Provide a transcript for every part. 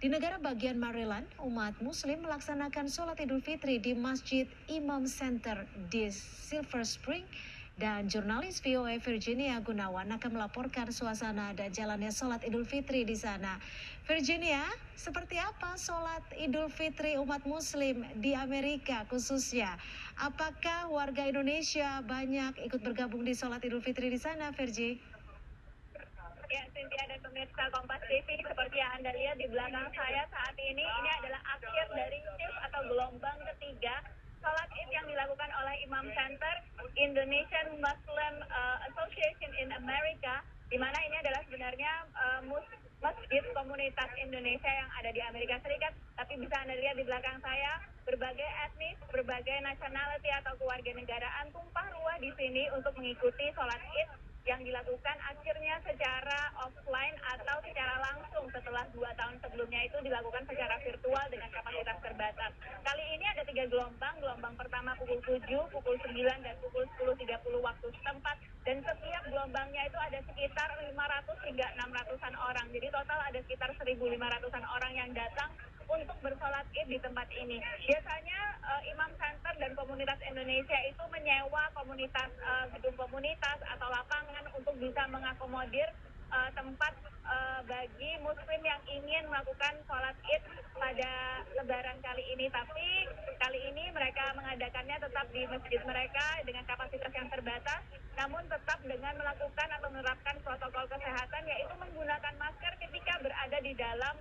Di negara bagian Maryland, umat Muslim melaksanakan sholat Idul Fitri di Masjid Imam Center di Silver Spring, dan jurnalis VOA Virginia Gunawan akan melaporkan suasana dan jalannya sholat Idul Fitri di sana. Virginia, seperti apa sholat Idul Fitri umat Muslim di Amerika khususnya? Apakah warga Indonesia banyak ikut bergabung di sholat Idul Fitri di sana, Virgi? Ya, Cynthia dan pemirsa Kompas TV, seperti yang Anda lihat di belakang saya saat ini adalah akhir dari shift atau gelombang ketiga sholat Id yang dilakukan oleh Imam Center Indonesian Muslim Association in America, di mana ini adalah sebenarnya masjid komunitas Indonesia yang ada di Amerika Serikat. Tapi bisa Anda lihat di belakang saya, berbagai etnis, berbagai nationality atau kewarganegaraan tumpah ruah di sini untuk mengikuti sholat Id yang dilakukan akhirnya secara offline atau secara langsung setelah 2 tahun sebelumnya itu dilakukan secara virtual dengan kapasitas terbatas. Kali ini ada 3 gelombang, gelombang pertama pukul 7, pukul 9, dan pukul 10.30 waktu setempat, dan setiap gelombangnya itu ada sekitar 500 hingga 600-an orang. Jadi total ada sekitar 1.500-an orang yang datang untuk bersolat Id di tempat ini. Biasanya Imam Center dan komunitas Indonesia itu menyewa gedung komunitas atau lapangan untuk bisa mengakomodir tempat bagi Muslim yang ingin melakukan sholat Id pada Lebaran kali ini. Tapi kali ini mereka mengadakannya tetap di masjid mereka dengan kapasitas yang terbatas, namun tetap dengan melakukan atau menerapkan protokol kesehatan, yaitu menggunakan masker ketika berada di dalam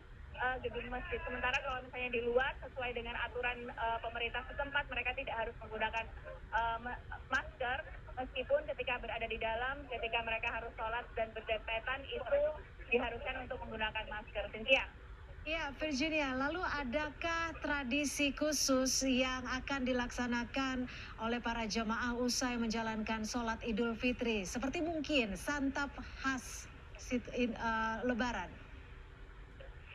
gedung masjid. Sementara kalau misalnya di luar, sesuai dengan aturan pemerintah setempat, mereka tidak harus menggunakan masker, meskipun ketika berada di dalam, ketika mereka harus sholat dan berdempetan, itu diharuskan untuk menggunakan masker. Cynthia. Ya, Virginia, lalu adakah tradisi khusus yang akan dilaksanakan oleh para jamaah usai menjalankan sholat Idul Fitri? Seperti mungkin santap khas Lebaran.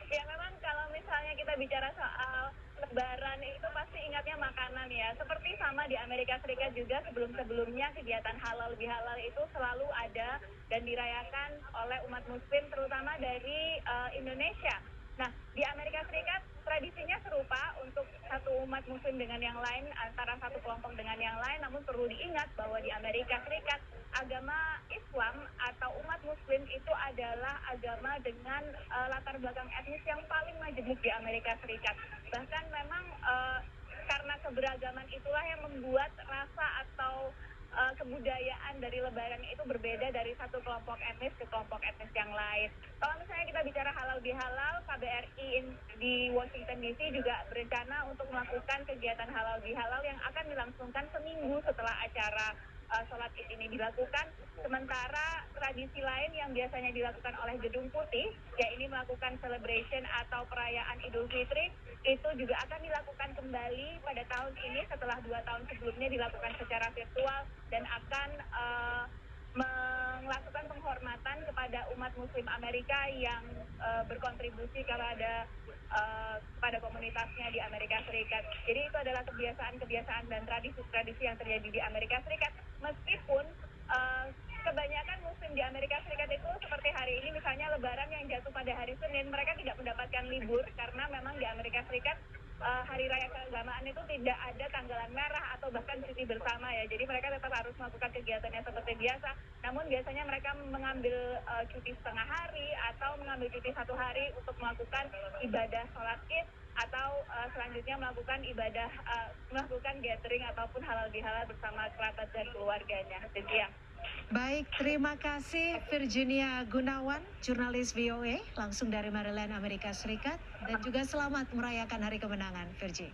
Ya, memang kalau misalnya kita bicara soal Lebaran itu pasti ingatnya makanan ya. Seperti sama di Amerika Serikat juga, sebelum-sebelumnya kegiatan halal bihalal itu selalu ada dan dirayakan oleh umat Muslim, terutama dari Indonesia. Nah, di Amerika Serikat tradisinya serupa untuk satu umat Muslim dengan yang lain, antara satu kelompok dengan yang lain. Namun perlu diingat bahwa di Amerika Serikat agama Islam atau umat Muslim itu adalah agama dengan latar belakang etnis yang paling majemuk di Amerika Serikat. Bahkan memang karena keberagaman itulah yang membuat rasa atau kebudayaan dari Lebaran itu berbeda dari satu kelompok etnis ke kelompok etnis yang lain. Kalau misalnya kita bicara halal bihalal, KBRI di Washington DC juga berencana untuk melakukan kegiatan halal bihalal yang akan dilangsungkan seminggu setelah acara sholat Id ini dilakukan. Sementara tradisi lain yang biasanya dilakukan oleh Gedung Putih, yaitu melakukan celebration atau perayaan Idul Fitri, itu juga akan dilakukan kembali pada tahun ini setelah 2 tahun sebelumnya dilakukan secara virtual, dan akan melakukan penghormatan kepada umat Muslim Amerika yang berkontribusi kepada komunitasnya di Amerika Serikat. Jadi itu adalah kebiasaan-kebiasaan dan tradisi-tradisi yang terjadi di Amerika Serikat. Meskipun kebanyakan Muslim di Amerika Serikat itu seperti hari ini misalnya Lebaran yang jatuh pada hari Senin, mereka tidak mendapatkan libur karena memang di Amerika Serikat hari raya keagamaan itu tidak ada tanggalan merah atau bahkan cuti bersama ya. Jadi mereka tetap harus melakukan kegiatannya seperti biasa. Namun biasanya mereka mengambil cuti setengah hari atau mengambil cuti 1 hari untuk melakukan ibadah sholat Id, atau selanjutnya melakukan melakukan gathering ataupun halal bihalal bersama kerabat dan keluarganya. Sekian. Baik, terima kasih Virginia Gunawan, jurnalis VOA langsung dari Maryland, Amerika Serikat, dan juga selamat merayakan Hari Kemenangan, Virgi.